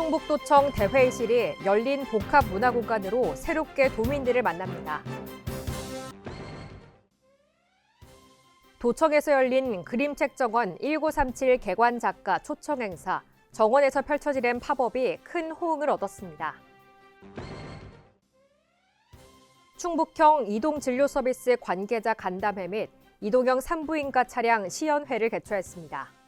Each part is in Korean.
충북도청 대회의실이 열린 복합문화공간으로 새롭게 도민들을 만납니다. 도청에서 열린 그림책 정원 1937 개관 작가 초청 행사, 정원에서 펼쳐지는 팝업이 큰 호응을 얻었습니다. 충북형 이동진료서비스 관계자 간담회 및 이동형 산부인과 차량 시연회를 개최했습니다.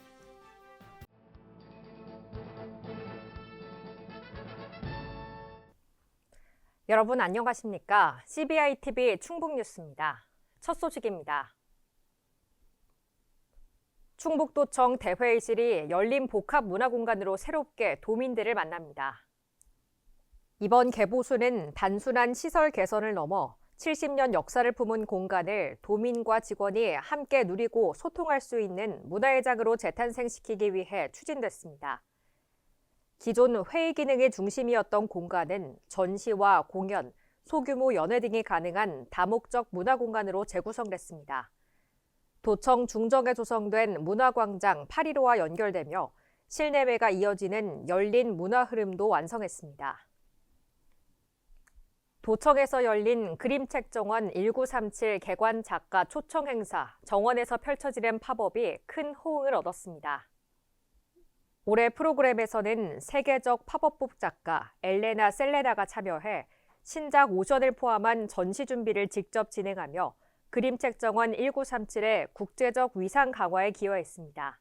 여러분 안녕하십니까? CBI-TV 충북뉴스입니다. 첫 소식입니다. 충북도청 대회의실이 열린 복합문화공간으로 새롭게 도민들을 만납니다. 이번 개보수는 단순한 시설 개선을 넘어 70년 역사를 품은 공간을 도민과 직원이 함께 누리고 소통할 수 있는 문화회장으로 재탄생시키기 위해 추진됐습니다. 기존 회의 기능의 중심이었던 공간은 전시와 공연, 소규모 연회 등이 가능한 다목적 문화공간으로 재구성됐습니다. 도청 중정에 조성된 문화광장 815와 연결되며 실내외가 이어지는 열린 문화 흐름도 완성했습니다. 도청에서 열린 그림책 정원 1937 개관 작가 초청 행사, 정원에서 펼쳐지는 팝업이 큰 호응을 얻었습니다. 올해 프로그램에서는 세계적 팝업북 작가 엘레나 셀레나가 참여해 신작 5전을 포함한 전시 준비를 직접 진행하며 그림책 정원 1937의 국제적 위상 강화에 기여했습니다.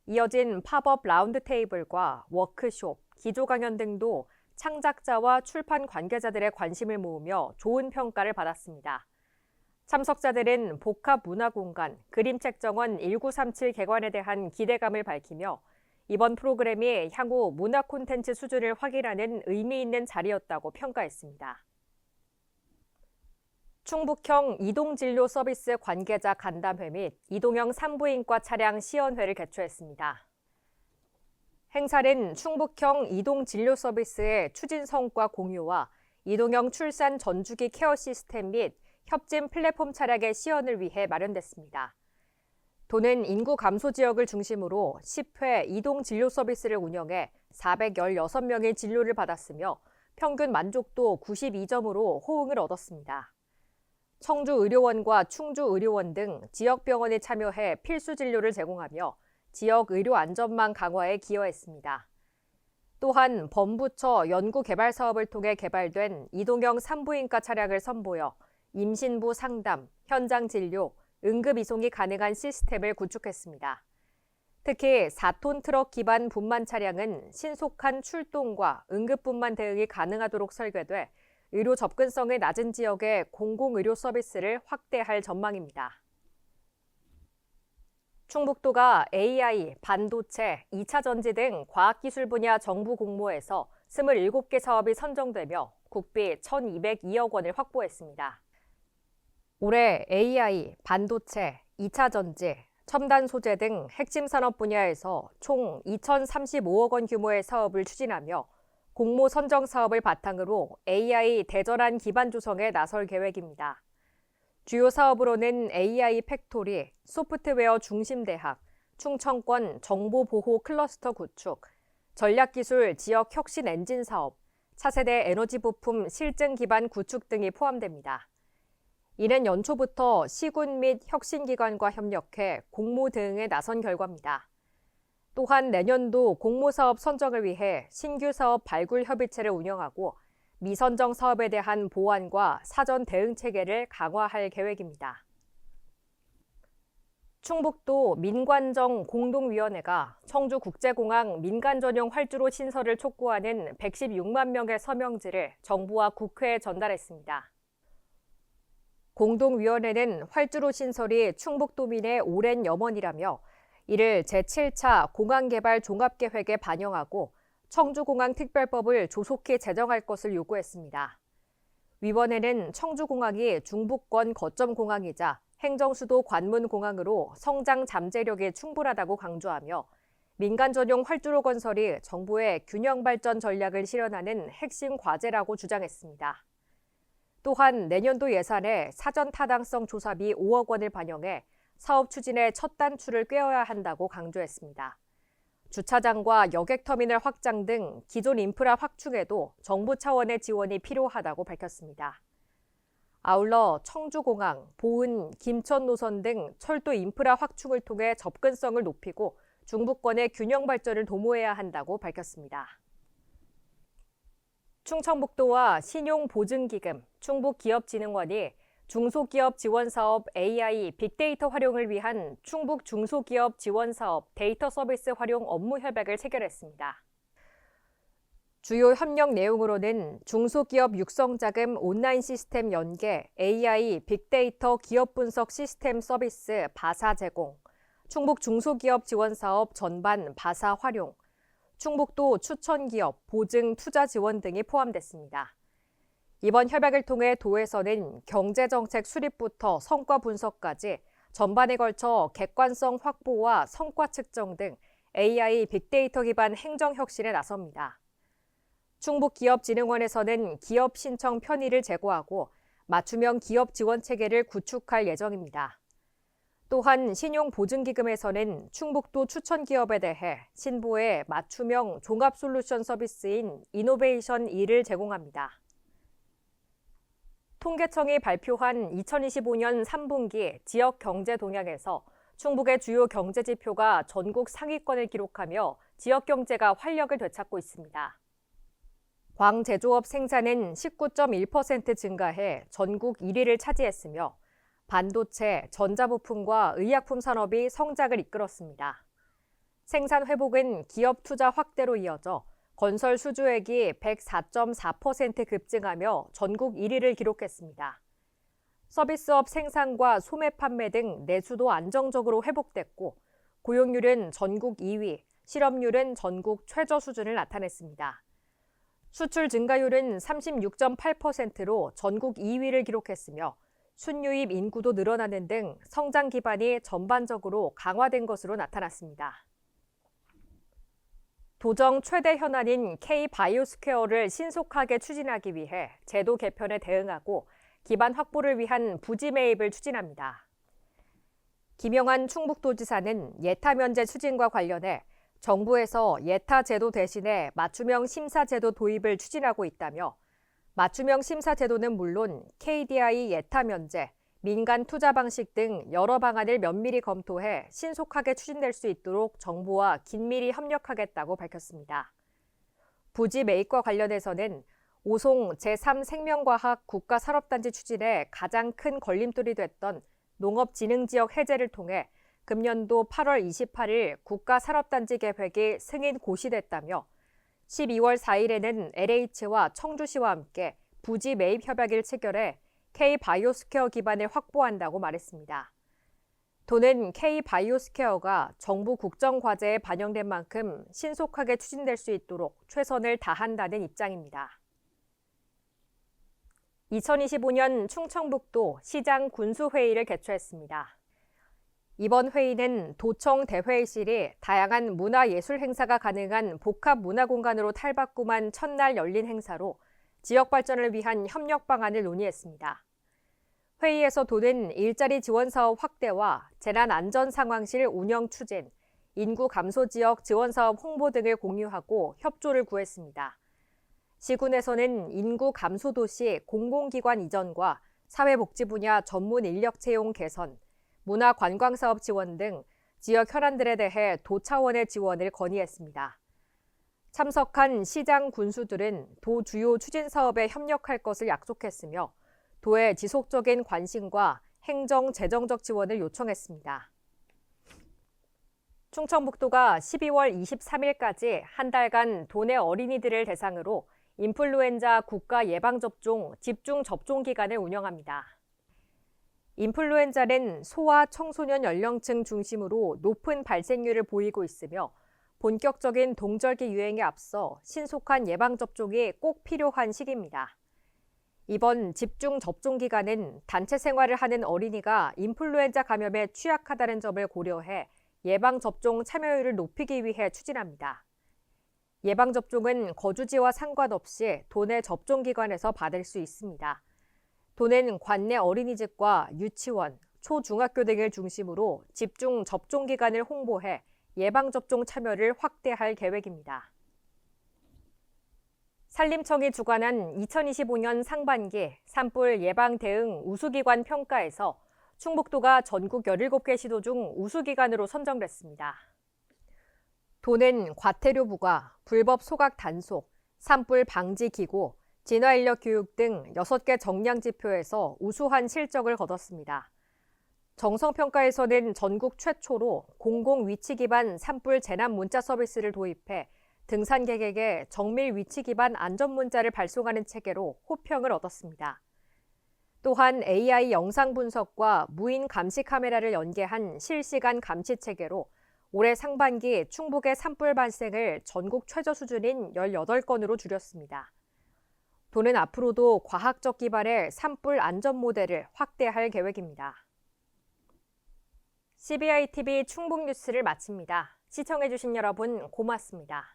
이어진 팝업 라운드 테이블과 워크숍, 기조 강연 등도 창작자와 출판 관계자들의 관심을 모으며 좋은 평가를 받았습니다. 참석자들은 복합문화공간, 그림책 정원 1937 개관에 대한 기대감을 밝히며 이번 프로그램이 향후 문화 콘텐츠 수준을 확인하는 의미 있는 자리였다고 평가했습니다. 충북형 이동진료 서비스 관계자 간담회 및 이동형 산부인과 차량 시연회를 개최했습니다. 행사는 충북형 이동진료 서비스의 추진 성과 공유와 이동형 출산 전주기 케어 시스템 및 협진 플랫폼 차량의 시연을 위해 마련됐습니다. 도는 인구 감소 지역을 중심으로 10회 이동 진료 서비스를 운영해 416명의 진료를 받았으며 평균 만족도 92점으로 호응을 얻었습니다. 청주의료원과 충주의료원 등 지역병원이 참여해 필수 진료를 제공하며 지역 의료 안전망 강화에 기여했습니다. 또한 범부처 연구개발 사업을 통해 개발된 이동형 산부인과 차량을 선보여 임신부 상담, 현장 진료, 응급 이송이 가능한 시스템을 구축했습니다. 특히 4톤 트럭 기반 분만 차량은 신속한 출동과 응급분만 대응이 가능하도록 설계돼 의료 접근성이 낮은 지역의 공공의료 서비스를 확대할 전망입니다. 충북도가 AI, 반도체, 2차 전지 등 과학기술 분야 정부 공모에서 27개 사업이 선정되며 국비 1,202억 원을 확보했습니다. 올해 AI, 반도체, 2차 전지, 첨단 소재 등 핵심 산업 분야에서 총 2,035억 원 규모의 사업을 추진하며 공모 선정 사업을 바탕으로 AI 대전환 기반 조성에 나설 계획입니다. 주요 사업으로는 AI 팩토리, 소프트웨어 중심대학, 충청권 정보보호 클러스터 구축, 전략기술 지역 혁신 엔진 사업, 차세대 에너지 부품 실증 기반 구축 등이 포함됩니다. 이는 연초부터 시군 및 혁신기관과 협력해 공모 대응에 나선 결과입니다. 또한 내년도 공모사업 선정을 위해 신규 사업 발굴 협의체를 운영하고 미선정 사업에 대한 보완과 사전 대응 체계를 강화할 계획입니다. 충북도 민관정 공동위원회가 청주국제공항 민간 전용 활주로 신설을 촉구하는 116만 명의 서명지를 정부와 국회에 전달했습니다. 공동위원회는 활주로 신설이 충북도민의 오랜 염원이라며 이를 제7차 공항개발 종합계획에 반영하고 청주공항특별법을 조속히 제정할 것을 요구했습니다. 위원회는 청주공항이 중부권 거점공항이자 행정수도 관문공항으로 성장 잠재력이 충분하다고 강조하며 민간 전용 활주로 건설이 정부의 균형 발전 전략을 실현하는 핵심 과제라고 주장했습니다. 또한 내년도 예산에 사전 타당성 조사비 5억 원을 반영해 사업 추진의 첫 단추를 꿰어야 한다고 강조했습니다. 주차장과 여객터미널 확장 등 기존 인프라 확충에도 정부 차원의 지원이 필요하다고 밝혔습니다. 아울러 청주공항, 보은, 김천 노선 등 철도 인프라 확충을 통해 접근성을 높이고 중부권의 균형 발전을 도모해야 한다고 밝혔습니다. 충청북도와 신용보증기금, 충북기업진흥원이 중소기업 지원사업 AI 빅데이터 활용을 위한 충북 중소기업 지원사업 데이터 서비스 활용 업무 협약을 체결했습니다. 주요 협력 내용으로는 중소기업 육성자금 온라인 시스템 연계, AI 빅데이터 기업 분석 시스템 서비스 바사 제공, 충북 중소기업 지원사업 전반 바사 활용, 충북도 추천기업 보증 투자 지원 등이 포함됐습니다. 이번 협약을 통해 도에서는 경제정책 수립부터 성과 분석까지 전반에 걸쳐 객관성 확보와 성과 측정 등 AI 빅데이터 기반 행정 혁신에 나섭니다. 충북기업진흥원에서는 기업 신청 편의를 제고하고 맞춤형 기업 지원 체계를 구축할 예정입니다. 또한 신용보증기금에서는 충북도 추천기업에 대해 신보의 맞춤형 종합솔루션 서비스인 이노베이션 2를 제공합니다. 통계청이 발표한 2025년 3분기 지역 경제 동향에서 충북의 주요 경제 지표가 전국 상위권을 기록하며 지역 경제가 활력을 되찾고 있습니다. 광제조업 생산은 19.1% 증가해 전국 1위를 차지했으며 반도체, 전자부품과 의약품 산업이 성장을 이끌었습니다. 생산 회복은 기업 투자 확대로 이어져 건설 수주액이 104.4% 급증하며 전국 1위를 기록했습니다. 서비스업 생산과 소매 판매 등 내수도 안정적으로 회복됐고 고용률은 전국 2위, 실업률은 전국 최저 수준을 나타냈습니다. 수출 증가율은 36.8%로 전국 2위를 기록했으며 순유입 인구도 늘어나는 등 성장 기반이 전반적으로 강화된 것으로 나타났습니다. 도정 최대 현안인 K-바이오스퀘어를 신속하게 추진하기 위해 제도 개편에 대응하고 기반 확보를 위한 부지 매입을 추진합니다. 김영환 충북도지사는 예타 면제 추진과 관련해 정부에서 예타 제도 대신에 맞춤형 심사 제도 도입을 추진하고 있다며 맞춤형 심사 제도는 물론 KDI 예타 면제, 민간 투자 방식 등 여러 방안을 면밀히 검토해 신속하게 추진될 수 있도록 정부와 긴밀히 협력하겠다고 밝혔습니다. 부지 매입과 관련해서는 오송 제3생명과학 국가산업단지 추진에 가장 큰 걸림돌이 됐던 농업진흥지역 해제를 통해 금년도 8월 28일 국가산업단지 계획이 승인 고시됐다며 12월 4일에는 LH와 청주시와 함께 부지 매입 협약을 체결해 K-바이오스퀘어 기반을 확보한다고 말했습니다. 도는 K-바이오스퀘어가 정부 국정과제에 반영된 만큼 신속하게 추진될 수 있도록 최선을 다한다는 입장입니다. 2025년 충청북도 시장 군수회의를 개최했습니다. 이번 회의는 도청 대회의실이 다양한 문화예술 행사가 가능한 복합 문화공간으로 탈바꿈한 첫날 열린 행사로 지역 발전을 위한 협력 방안을 논의했습니다. 회의에서 도는 일자리 지원 사업 확대와 재난안전상황실 운영 추진, 인구 감소 지역 지원 사업 홍보 등을 공유하고 협조를 구했습니다. 시군에서는 인구 감소 도시 공공기관 이전과 사회복지 분야 전문 인력 채용 개선, 문화관광사업 지원 등 지역 현안들에 대해 도 차원의 지원을 건의했습니다. 참석한 시장 군수들은 도 주요 추진 사업에 협력할 것을 약속했으며 도의 지속적인 관심과 행정, 재정적 지원을 요청했습니다. 충청북도가 12월 23일까지 한 달간 도내 어린이들을 대상으로 인플루엔자 국가 예방접종 집중 접종 기간을 운영합니다. 인플루엔자는 소아 청소년 연령층 중심으로 높은 발생률을 보이고 있으며 본격적인 동절기 유행에 앞서 신속한 예방접종이 꼭 필요한 시기입니다. 이번 집중 접종 기간은 단체 생활을 하는 어린이가 인플루엔자 감염에 취약하다는 점을 고려해 예방접종 참여율을 높이기 위해 추진합니다. 예방접종은 거주지와 상관없이 도내 접종기관에서 받을 수 있습니다. 도는 관내 어린이집과 유치원, 초중학교 등을 중심으로 집중 접종 기간을 홍보해 예방접종 참여를 확대할 계획입니다. 산림청이 주관한 2025년 상반기 산불 예방 대응 우수기관 평가에서 충북도가 전국 17개 시도 중 우수기관으로 선정됐습니다. 도는 과태료 부과, 불법 소각 단속, 산불 방지 기구, 진화 인력 교육 등 6개 정량 지표에서 우수한 실적을 거뒀습니다. 정성평가에서는 전국 최초로 공공 위치 기반 산불 재난 문자 서비스를 도입해 등산객에게 정밀 위치 기반 안전 문자를 발송하는 체계로 호평을 얻었습니다. 또한 AI 영상 분석과 무인 감시 카메라를 연계한 실시간 감시 체계로 올해 상반기 충북의 산불 발생을 전국 최저 수준인 18건으로 줄였습니다. 도는 앞으로도 과학적 기반의 산불 안전 모델을 확대할 계획입니다. CBI TV 충북 뉴스를 마칩니다. 시청해주신 여러분 고맙습니다.